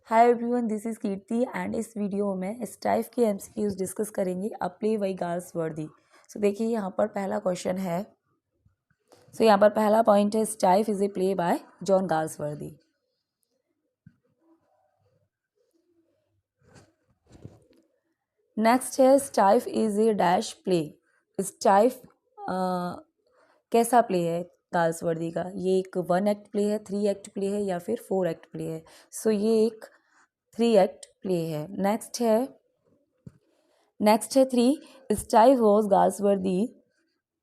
Hi everyone, this is Kirti and इस video में स्टाइफ के एमसीक्यूज डिस्कस करेंगे अ प्ले बाय गाल्सवर्दी। सो देखिए यहाँ पर पहला क्वेश्चन है। यहाँ पर पहला पॉइंट है Strife is a play by John Galsworthy. Next है Strife is a dash play. Strife कैसा प्ले है गाल्सवर्दी का? ये एक 1 एक्ट प्ले है, 3 एक्ट प्ले है या फिर 4 एक्ट प्ले है? सो ये एक 3 एक्ट प्ले है। नेक्स्ट है 3 स्टाइफ वॉज गाल्सवर्दी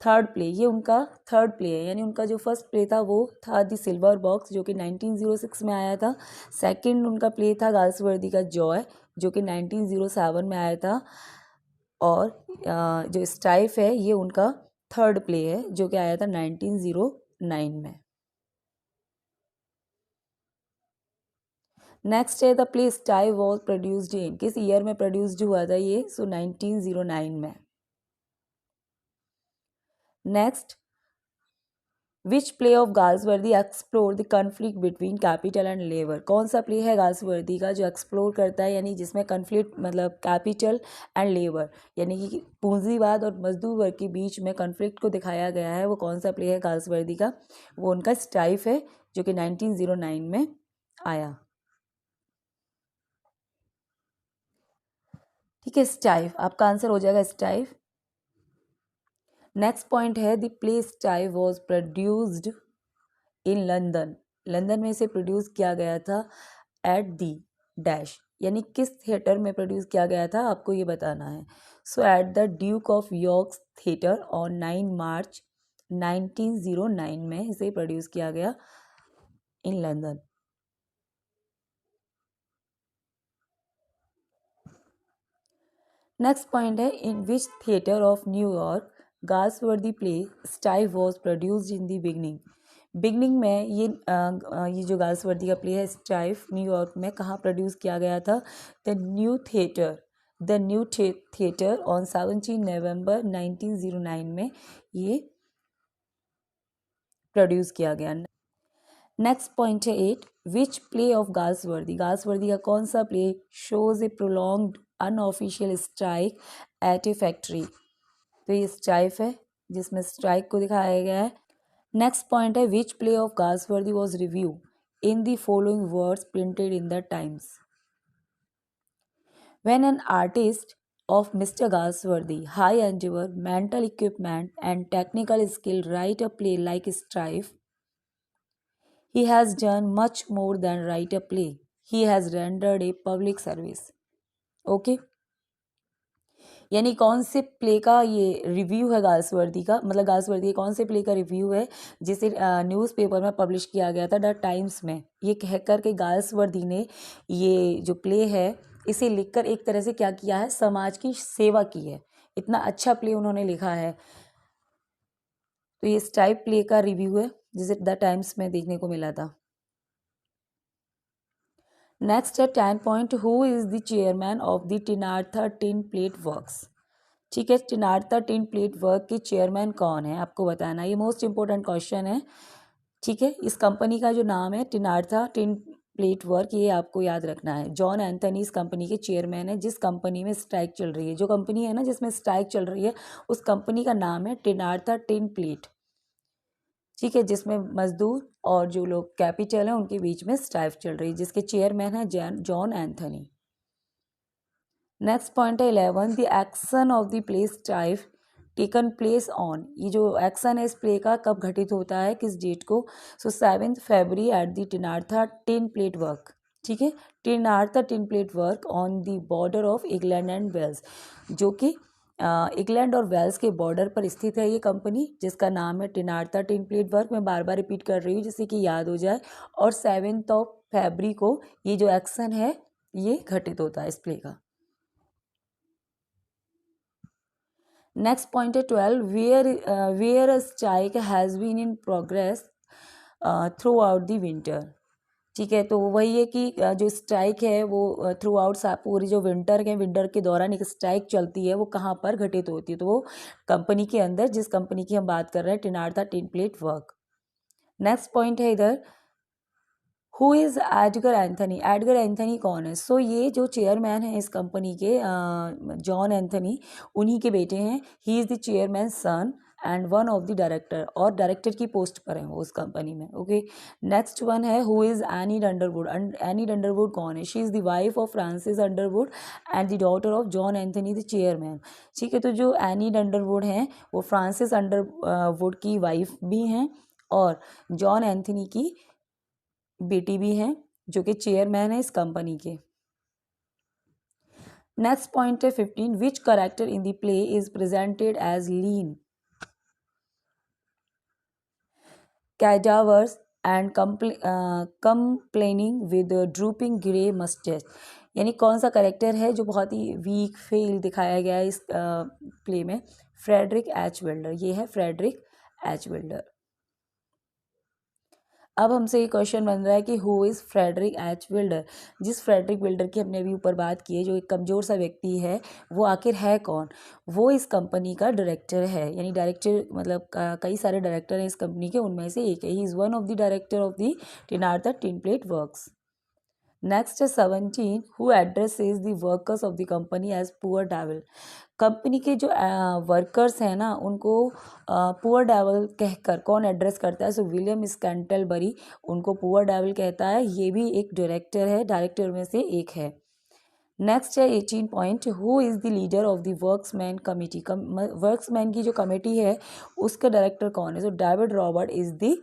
थर्ड प्ले। ये उनका थर्ड प्ले है, यानी उनका जो फर्स्ट प्ले था वो था द सिल्वर बॉक्स जो कि 1906 में आया था। सेकंड उनका प्ले था गाल्सवर्दी का जॉय जो कि 1907 में आया था। और जो स्टाइफ है ये उनका थर्ड प्ले है जो कि आया था 1909 में। नेक्स्ट है the play Strife was produced in, किस ईयर में प्रोड्यूस्ड हुआ था ये? 1909 में। Next, which play of Galsworthy explore the conflict between capital and labour? कौन सा प्ले है गाल्सवर्दी का जो एक्सप्लोर करता है, यानी जिसमें कन्फ्लिक्ट मतलब कैपिटल एंड लेबर यानी कि पूंजीवाद और मजदूर वर्ग के बीच में कन्फ्लिक्ट को दिखाया गया है? वो कौन सा प्ले है गाल्सवर्दी का? वो उनका स्टाइफ है जो कि 1909 में आया। ठीक है, स्टाइफ आपका आंसर हो जाएगा स्टाइफ। नेक्स्ट पॉइंट है the play Strife was produced in London. London में इसे प्रोड्यूस किया गया था एट दी डैश, यानी किस थिएटर में प्रोड्यूस किया गया था आपको ये बताना है। So at the Duke of York theatre on 9 March 1909 में इसे प्रोड्यूस किया गया इन लंदन। नेक्स्ट पॉइंट है in which theatre of New York Galsworthy play Strife was produced in the beginning में ये जो गाल्सवर्दी का प्ले है स्टाइफ न्यूयॉर्क में कहाँ प्रोड्यूस किया गया था? द न्यू थिएटर ऑन 17 नवंबर 1909 में ये प्रोड्यूस किया गया। नेक्स्ट पॉइंट है 8, विच प्ले ऑफ गाल्सवर्दी का कौन सा प्ले शोज ए प्रोलॉन्ग्ड अनऑफिशियल स्ट्राइक एट ए फैक्ट्री? तो ये स्ट्राइक है जिसमें स्ट्राइक को दिखाया गया है। नेक्स्ट पॉइंट है विच play of Galsworthy was review in the following words printed in the times? When an artist of Mr. Galsworthy, high endeavor, mental equipment, and technical skill write a play like Strife, he has done much more than write a play. He has rendered a public service. Okay? यानी कौन से play का ये review है Galsworthy का, मतलब Galsworthy कौन से प्ले का रिव्यू है जिसे न्यूज़पेपर में पब्लिश किया गया था द टाइम्स में। ये कहकर के गाल्सवर्दी ने ये जो प्ले है इसे लिखकर एक तरह से क्या किया है, समाज की सेवा की है। इतना अच्छा प्ले उन्होंने लिखा है। तो ये स्टाइप प्ले का रिव्यू है जिसे द टाइम्स में देखने को मिला था। नेक्स्ट है 10 point, who is the chairman of the Trenartha tin plate works? ठीक है, टिनार्था टिन प्लेट वर्क के चेयरमैन कौन है आपको बताना। ये मोस्ट इंपॉर्टेंट क्वेश्चन है। ठीक है, इस कंपनी का जो नाम है टिनार्था टिन प्लेट वर्क, ये आपको याद रखना है। जॉन एंथनी इस कंपनी के चेयरमैन है जिस कंपनी में स्ट्राइक चल रही है। जो कंपनी है ना जिसमें स्ट्राइक चल रही है उस कंपनी का नाम है टिनार्था टिन प्लेट। ठीक है, जिसमें मजदूर और जो लोग कैपिटल हैं उनके बीच में स्ट्राइक चल रही है, जिसके चेयरमैन है जॉन एंथनी। नेक्स्ट पॉइंट है 11, the action of the play strife taken place on. ये जो एक्शन है इस प्ले का कब घटित होता है, किस डेट को? So 7 February at the Trenartha tin plate work. ठीक है, Trenartha tin plate work on the border of England and Wales, जो कि इंग्लैंड और वेल्स के बॉर्डर पर स्थित है ये कंपनी जिसका नाम है टिनार्था टिन प्लेट वर्क। मैं बार बार रिपीट कर रही हूँ जिससे कि याद हो जाए। और 7 फरवरी को ये जो एक्शन है ये घटित होता है इस प्ले का। नेक्स्ट पॉइंट है 12, where a strike has been in progress through out the winter. ठीक है, तो वही है कि जो स्ट्राइक है वो थ्रू आउट पूरी जो विंटर के दौरान एक स्ट्राइक चलती है वो कहाँ पर घटित होती है? तो वो कंपनी के अंदर, जिस कंपनी की हम बात कर रहे हैं Trenartha tin plate work. Next point है इधर, who is Edgar Anthony, Edgar Anthony कौन है? सो ये जो चेयरमैन है इस कंपनी के, जॉन एंथनी, उन्हीं के बेटे हैं। He is the chairman sun and one of the director, और डायरेक्टर की पोस्ट पर है वो उस कंपनी में। ओके, नेक्स्ट वन है who is any Underwood. Any Underwood कौन है? She is the wife of Francis Underwood and the daughter of John Anthony the chairman. ठीक है, तो जो एनी अंडरवुड हैं वो फ्रांसिस अंडरवुड की वाइफ भी हैं और जॉन एंथनी की बेटी भी हैं, जो कि चेयरमैन है इस कंपनी के। नेक्स्ट पॉइंट है 15, which character in the play is presented as lean, cadaverous and complaining with drooping grey moustache. यानी कौन सा करेक्टर है जो बहुत ही वीक फेल दिखाया गया है इस प्ले में? फ्रेडरिक एच विल्डर, ये है फ्रेडरिक एच विल्डर। अब हमसे ये क्वेश्चन बन रहा है कि हु इज़ फ्रेडरिक एच विल्डर। जिस फ्रेडरिक विल्डर की हमने अभी ऊपर बात की है, जो एक कमज़ोर सा व्यक्ति है, वो आखिर है कौन? वो इस कंपनी का डायरेक्टर है, यानी डायरेक्टर मतलब कई सारे डायरेक्टर हैं इस कंपनी के, उनमें से एक है। He is one of the director of the Trenartha tin plate works. Next है 17, who addresses the workers of the company as poor devil. Company के जो वर्कर्स हैं ना, उनको पुअर डेविल कहकर कौन एड्रेस करता है? सो विलियम स्कैंटलबरी उनको पुअर डेविल कहता है। ये भी एक डायरेक्टर है, डायरेक्टर में से एक है। नेक्स्ट है 18 point, who is the leader of the workmen committee. Workmen की जो कमेटी है उसका डायरेक्टर कौन है? So David Robert is the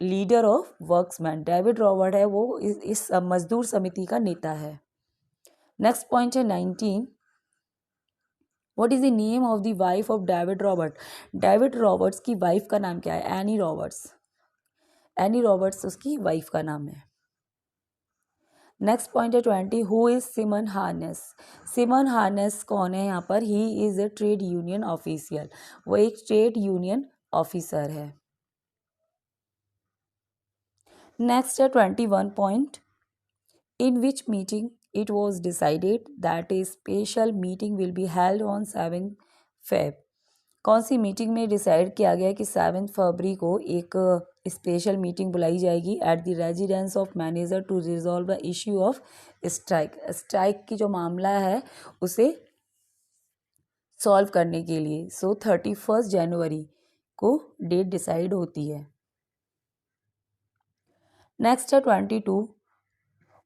leader of workmen. David Robert है वो इस मजदूर समिति का नेता है। नेक्स्ट पॉइंट है 19, what is the name of the wife of David Robert. David Roberts की वाइफ का नाम क्या है? Any Roberts. एनी रॉबर्ट्स उसकी वाइफ का नाम है। नेक्स्ट पॉइंट है 20, हु इज सिमन हार्नेस। सिमन हार्नेस कौन है यहाँ पर? He is a trade union official, वो एक ट्रेड यूनियन ऑफिसर है। नेक्स्ट है 21 point, in which meeting it was decided that a special meeting will be held on 7 Feb। कौन सी मीटिंग में डिसाइड किया गया कि 7 फरवरी को एक स्पेशल मीटिंग बुलाई जाएगी at the residence of manager to resolve the issue of strike. Strike की जो मामला है उसे सॉल्व करने के लिए। सो 31 जनवरी को डेट डिसाइड होती है। नेक्स्ट है 22,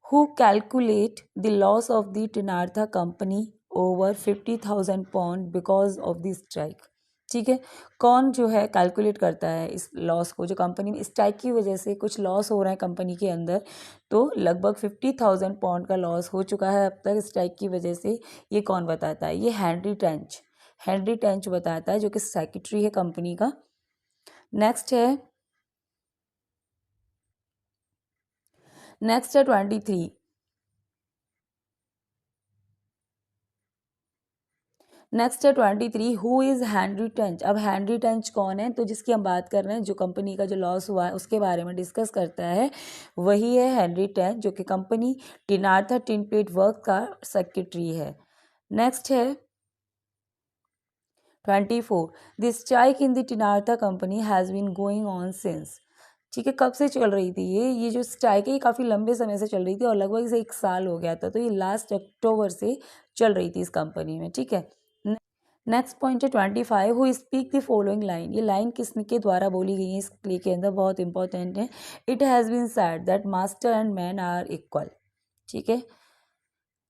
who calculate the loss of the Tinartha company over 50,000 pound because of the strike। ठीक है, कौन जो है कैलकुलेट करता है इस लॉस को, जो कंपनी में स्ट्राइक की वजह से कुछ लॉस हो रहा है कंपनी के अंदर, तो लगभग 50,000 पाउंड का लॉस हो चुका है अब तक स्ट्राइक की वजह से। ये कौन बताता है? ये हेनरी टेंच, हेनरी टेंच बताता है, जो कि सेक्रेटरी है कंपनी का। नेक्स्ट है 23, नेक्स्ट है 23, हु इज़ हेनरी टेंच। अब हेनरी टेंच कौन है? तो जिसकी हम बात कर रहे हैं, जो कंपनी का जो लॉस हुआ है उसके बारे में डिस्कस करता है, वही है हेनरी टेंच, जो कि company Trenartha tin plate work का सेक्रेटरी है। नेक्स्ट है 24, the strike in the Trenartha company has been going on since. ठीक है, कब से चल रही थी ये जो स्ट्राइक है ये काफ़ी लंबे समय से चल रही थी और लगभग इसे 1 साल हो गया था। तो ये लास्ट अक्टूबर से चल रही थी इस कंपनी में। ठीक है, नेक्स्ट पॉइंट है 25, who speak the following line. ये लाइन किसके द्वारा बोली गई है इस प्ले के अंदर? बहुत इंपॉर्टेंट है। It has been said that master and man are equal. ठीक है,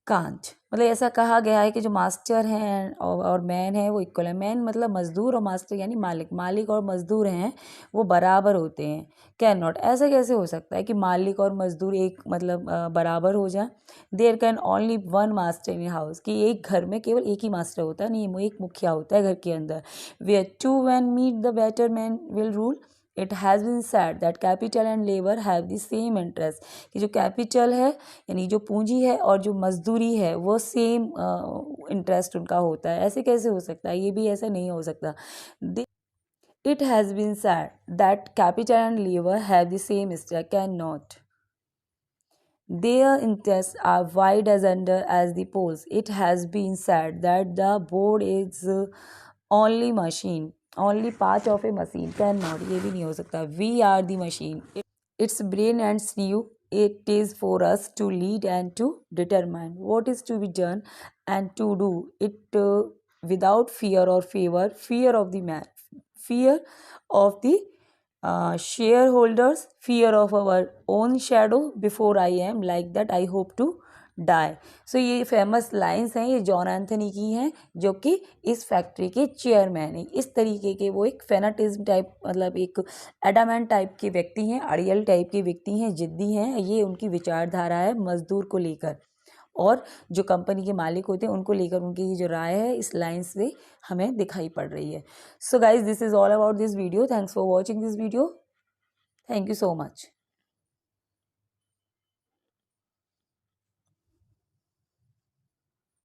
कांट मतलब ऐसा कहा गया है कि जो मास्टर हैं और मैन है वो इक्वल है। मैन मतलब मजदूर और मास्टर यानी मालिक, मालिक और मजदूर हैं वो बराबर होते हैं। कैन नॉट, ऐसा कैसे हो सकता है कि मालिक और मजदूर एक मतलब बराबर हो जाए? There can only one master in house, कि एक घर में केवल एक ही मास्टर होता है, नहीं एक मुखिया होता है घर के अंदर। Where to man meet the better man will rule. It has been said that capital and labour have the same interest, कि जो कैपिटल है यानी जो पूंजी है और जो मजदूरी है वो सेम इंटरेस्ट उनका होता है। ऐसे कैसे हो सकता है? ये भी ऐसा नहीं हो सकता। It has been said that capital and labour have the same interest, can not. Their interests are wide asunder as the poles. It has been said that the board is only machine, only part of a machine. Cannot, ये भी नहीं हो सकता। We are the machine. its brain and sinew. It is for us to lead and to determine what is to be done and to do it without fear or favor, fear of the man, fear of the shareholders, fear of our own shadow. Before I am like that, I hope to die. So ये famous lines हैं, ये John Anthony की हैं, जो कि इस factory के chairman हैं. इस तरीके के वो एक फेनाटिज्म टाइप, मतलब एक एडामेंट टाइप के व्यक्ति हैं, अड़ियल टाइप के व्यक्ति हैं, जिद्दी हैं. ये उनकी विचारधारा है मजदूर को लेकर, और जो कंपनी के मालिक होते हैं उनको लेकर उनकी ये जो राय है इस लाइन से हमें दिखाई पड़ रही है. So guys, this is all about this video. Thanks for watching this video. Thank you so much.